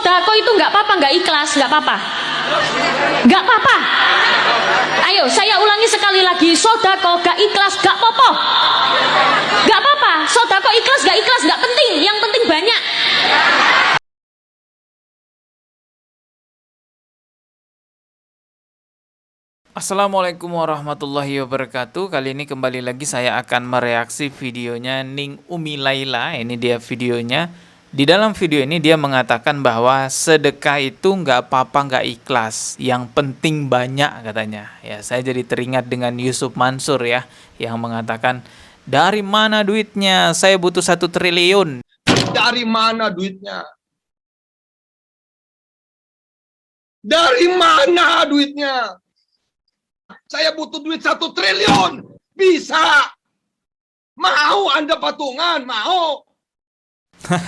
Sodako itu nggak apa-apa, nggak ikhlas, nggak apa-apa. Nggak apa-apa. Ayo, saya ulangi sekali lagi. Sodako nggak ikhlas, nggak apa-apa. Nggak apa-apa. Sodako ikhlas, nggak penting. Yang penting banyak. Assalamualaikum warahmatullahi wabarakatuh. Kali ini kembali lagi saya akan mereaksi videonya Ning Umi Laila. Ini dia videonya. Di dalam video ini dia mengatakan bahwa sedekah itu nggak apa-apa, nggak ikhlas. Yang penting banyak katanya. Ya, saya jadi teringat dengan Yusuf Mansur ya, yang mengatakan, dari mana duitnya? Saya butuh 1 triliun. Dari mana duitnya? Dari mana duitnya? Saya butuh duit 1 triliun. Bisa. Mau Anda patungan? Mau.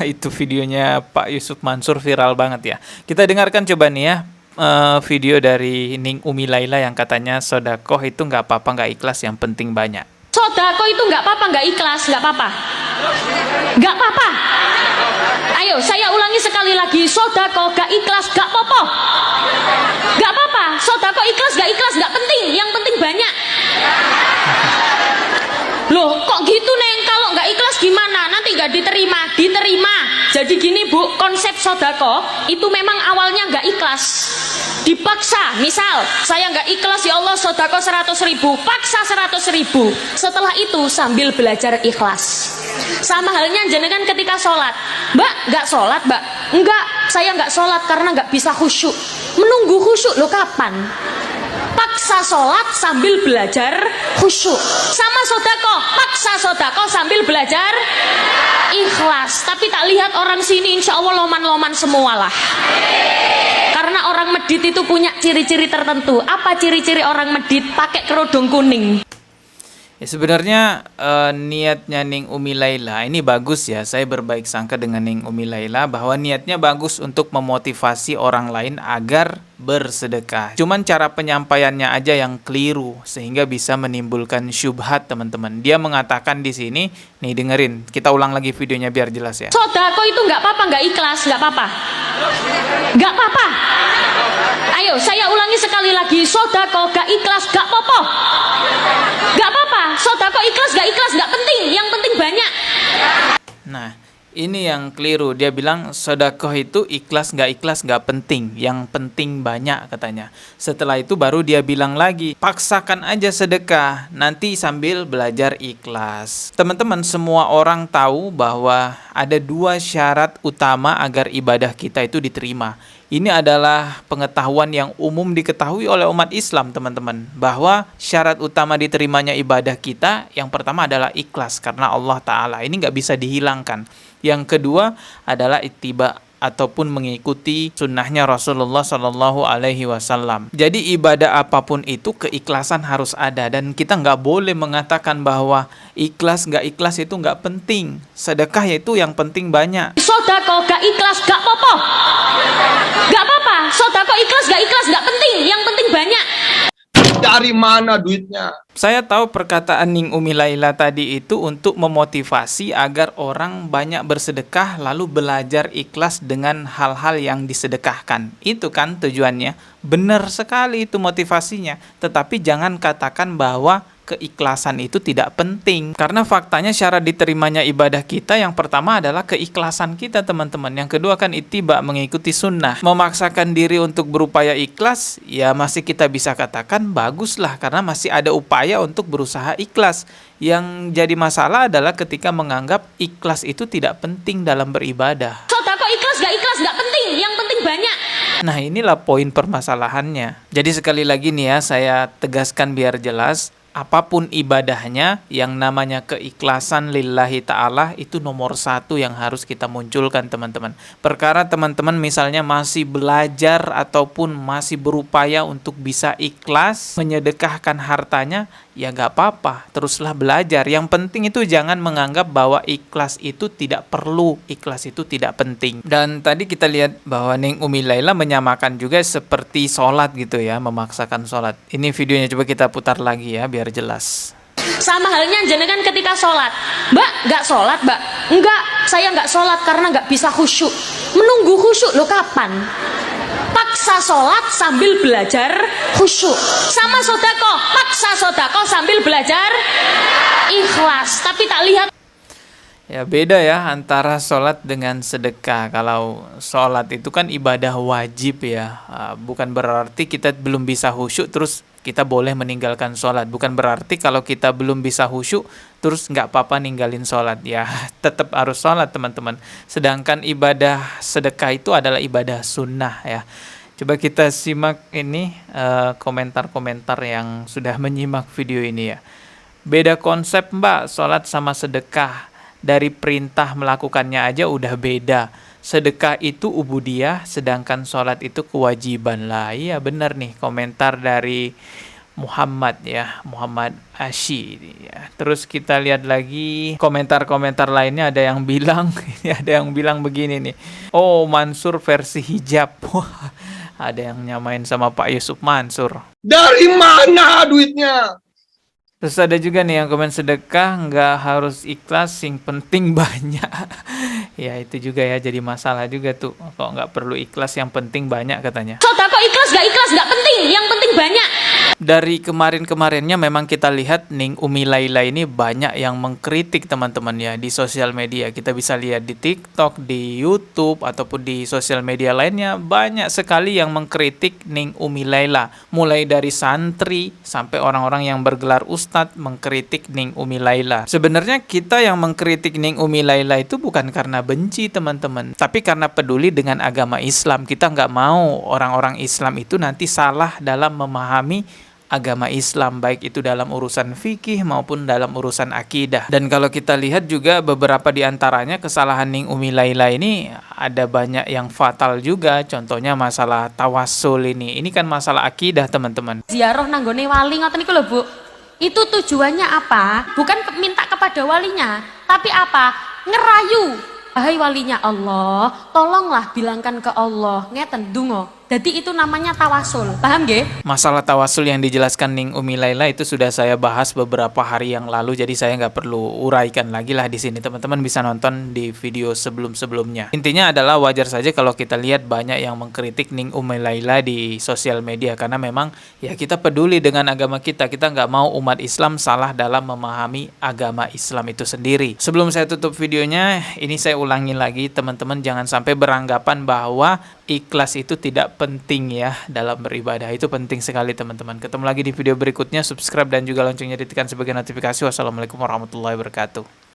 Itu videonya Pak Yusuf Mansur viral banget ya. Kita dengarkan coba nih ya, video dari Ning Umi Laila yang katanya sodakoh itu nggak apa-apa, nggak ikhlas, yang penting banyak. Sodako itu nggak apa-apa, nggak ikhlas, nggak apa-apa. Nggak apa-apa. Ayo, saya ulangi sekali lagi. Sodako nggak ikhlas, nggak apa-apa. Nggak apa-apa. Sodako ikhlas, nggak penting. Yang penting banyak. Loh, kok gitu Neng? Kalau nggak ikhlas gimana? Nanti nggak diterima. Diterima. Jadi gini Bu, konsep sodako itu memang awalnya nggak ikhlas. Dipaksa, misal saya nggak ikhlas, ya Allah sodako 100.000, paksa 100.000. Setelah itu sambil belajar ikhlas. Sama halnya jenengan ketika sholat. Mbak, nggak sholat Mbak? Enggak, saya nggak sholat karena nggak bisa khusyuk. Menunggu khusyuk lo kapan? Paksa sholat sambil belajar khusyuk. Sama sodako, paksa sodako sambil belajar ikhlas. Tapi tak lihat orang sini insya Allah loman-loman semualah. Karena orang medit itu punya ciri-ciri tertentu. Apa ciri-ciri orang medit? Pakai kerudung kuning. Ya, sebenarnya niatnya Ning Umi Laila ini bagus ya. Saya berbaik sangka dengan Ning Umi Laila bahwa niatnya bagus untuk memotivasi orang lain agar bersedekah. Cuman cara penyampaiannya aja yang keliru sehingga bisa menimbulkan syubhat, teman-teman. Dia mengatakan di sini, nih dengerin. Kita ulang lagi videonya biar jelas ya. Sodako itu nggak apa-apa, nggak ikhlas, nggak apa-apa. Nggak apa-apa. Ayo, saya ulangi sekali lagi. Sodako nggak ikhlas, nggak apa-apa. Nggak apa-apa. Sodako ikhlas, nggak penting. Yang penting banyak. Nah, ini yang keliru. Dia bilang sodakoh itu ikhlas nggak penting. Yang penting banyak katanya. Setelah itu baru dia bilang lagi, paksakan aja sedekah, nanti sambil belajar ikhlas. Teman-teman, semua orang tahu bahwa ada 2 syarat utama agar ibadah kita itu diterima. Ini adalah pengetahuan yang umum diketahui oleh umat Islam, teman-teman, bahwa syarat utama diterimanya ibadah kita yang pertama adalah ikhlas karena Allah Ta'ala. Ini nggak bisa dihilangkan. Yang kedua adalah ittiba ataupun mengikuti sunnahnya Rasulullah Shallallahu Alaihi Wasallam. Jadi ibadah apapun itu keikhlasan harus ada, dan kita nggak boleh mengatakan bahwa ikhlas nggak ikhlas itu nggak penting. Sedekah yaitu yang penting banyak. Sodako nggak ikhlas, nggak apa-apa. Nggak apa-apa. Sodako ikhlas, nggak penting. Yang penting banyak. Dari mana duitnya? Saya tahu perkataan Ning Umi Laila tadi itu untuk memotivasi agar orang banyak bersedekah lalu belajar ikhlas dengan hal-hal yang disedekahkan. Itu kan tujuannya. Benar sekali itu motivasinya. Tetapi jangan katakan bahwa keikhlasan itu tidak penting. Karena faktanya syarat diterimanya ibadah kita yang pertama adalah keikhlasan kita, teman-teman. Yang kedua kan ittiba, mengikuti sunnah. Memaksakan diri untuk berupaya ikhlas, ya masih kita bisa katakan baguslah karena masih ada upaya untuk berusaha ikhlas. Yang jadi masalah adalah ketika menganggap ikhlas itu tidak penting dalam beribadah. Sodako ikhlas, nggak penting. Yang penting banyak. Nah, inilah poin permasalahannya. Jadi sekali lagi nih ya, saya tegaskan biar jelas. Apapun ibadahnya, yang namanya keikhlasan lillahi ta'ala itu nomor 1 yang harus kita munculkan, teman-teman. Perkara teman-teman misalnya masih belajar ataupun masih berupaya untuk bisa ikhlas menyedekahkan hartanya, ya nggak apa-apa, teruslah belajar. Yang penting itu jangan menganggap bahwa ikhlas itu tidak perlu, ikhlas itu tidak penting. Dan tadi kita lihat bahwa Ning Umi Laila menyamakan juga seperti sholat gitu ya, memaksakan sholat. Ini videonya coba kita putar lagi ya biar jelas. Sama halnya jenengan ketika sholat, Mbak nggak sholat Mbak? Enggak, saya nggak sholat karena nggak bisa khusyuk. Menunggu khusyuk lo kapan? Paksa sholat sambil belajar khusyuk. Sama sodako, paksa sodako sambil belajar ikhlas. Tapi tak lihat. Ya beda ya antara sholat dengan sedekah. Kalau sholat itu kan ibadah wajib ya. Bukan berarti kita belum bisa khusyuk terus kita boleh meninggalkan sholat. Bukan berarti kalau kita belum bisa khusyuk terus nggak apa-apa ninggalin sholat. Ya tetap harus sholat teman-teman. Sedangkan ibadah sedekah itu adalah ibadah sunnah ya. Coba kita simak ini komentar-komentar yang sudah menyimak video ini ya. Beda konsep Mbak, sholat sama sedekah. Dari perintah melakukannya aja udah beda. Sedekah itu ubudiyah, sedangkan sholat itu kewajiban lah. Iya benar nih komentar dari Muhammad ya, Muhammad Asyi ya. Terus kita lihat lagi komentar-komentar lainnya, ada yang bilang ada yang bilang begini nih. Oh, Mansur versi hijab. Wah, ada yang nyamain sama Pak Yusuf Mansur. Dari mana duitnya? Terus ada juga nih yang komen sedekah nggak harus ikhlas, yang penting banyak. Ya itu juga ya jadi masalah juga tuh. Kok nggak perlu ikhlas, yang penting banyak katanya. Sodako ikhlas nggak penting, yang penting banyak. Dari kemarin-kemarinnya memang kita lihat Ning Umi Laila ini banyak yang mengkritik teman-teman ya di sosial media. Kita bisa lihat di TikTok, di YouTube, ataupun di sosial media lainnya. Banyak sekali yang mengkritik Ning Umi Laila. Mulai dari santri sampai orang-orang yang bergelar ustadz mengkritik Ning Umi Laila. Sebenarnya kita yang mengkritik Ning Umi Laila itu bukan karena benci teman-teman. Tapi karena peduli dengan agama Islam. Kita nggak mau orang-orang Islam itu nanti salah dalam memahami agama Islam, baik itu dalam urusan fikih maupun dalam urusan akidah. Dan kalau kita lihat juga beberapa di antaranya kesalahan Ning Umi Laila ini ada banyak yang fatal juga. Contohnya masalah tawassul ini. Ini kan masalah akidah teman-teman. Ziarah nanggone wali ngoten niku lho Bu. Itu tujuannya apa? Bukan minta kepada walinya, tapi apa? Ngerayu. Hai walinya Allah, tolonglah bilangkan ke Allah, ngeten dungo. Jadi itu namanya tawasul, paham nggih? Masalah tawasul yang dijelaskan Ning Umi Laila itu sudah saya bahas beberapa hari yang lalu, jadi saya nggak perlu uraikan lagi lah di sini. Teman-teman bisa nonton di video sebelum-sebelumnya. Intinya adalah wajar saja kalau kita lihat banyak yang mengkritik Ning Umi Laila di sosial media, karena memang ya kita peduli dengan agama kita. Kita nggak mau umat Islam salah dalam memahami agama Islam itu sendiri. Sebelum saya tutup videonya, ini saya ulangi lagi, teman-teman jangan sampai beranggapan bahwa ikhlas itu tidak penting ya dalam beribadah. Itu penting sekali teman-teman. Ketemu lagi di video berikutnya. Subscribe dan juga loncengnya ditekan sebagai notifikasi. Wassalamualaikum warahmatullahi wabarakatuh.